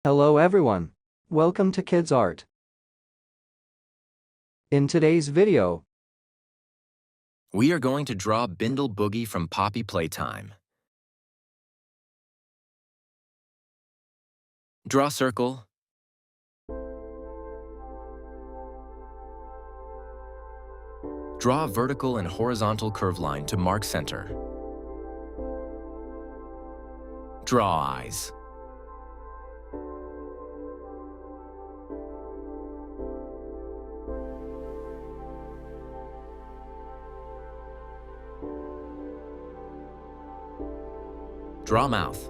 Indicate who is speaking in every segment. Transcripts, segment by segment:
Speaker 1: Hello everyone. Welcome to Kidz Art. In today's video,
Speaker 2: we are going to draw Bindle Boogie from Poppy Playtime. Draw circle. Draw a vertical and horizontal curve line to mark center. Draw eyes. Draw mouth.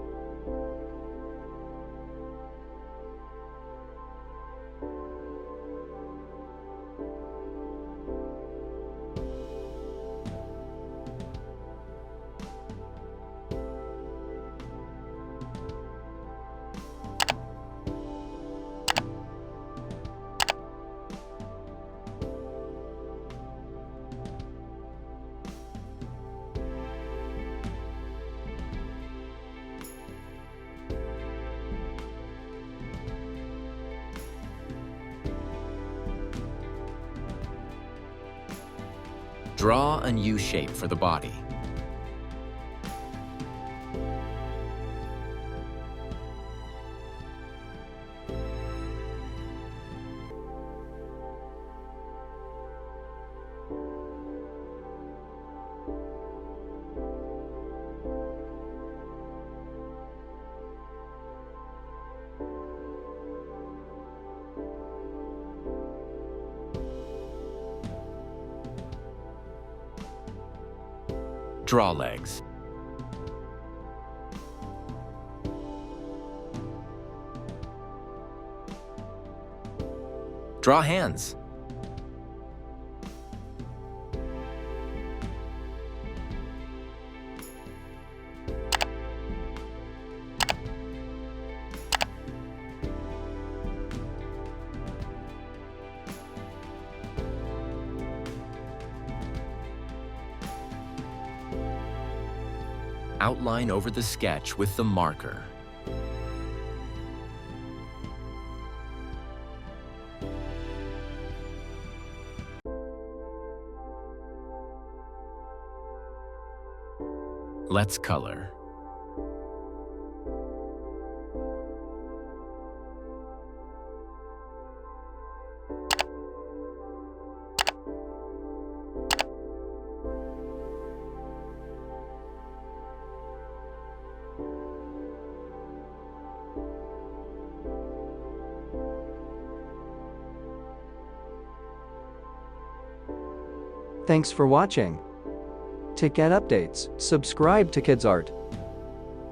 Speaker 2: Draw a U shape for the body. Draw legs. Draw hands. Outline over the sketch with the marker. Let's color.
Speaker 1: Thanks for watching. To get updates, subscribe to Kidz Art.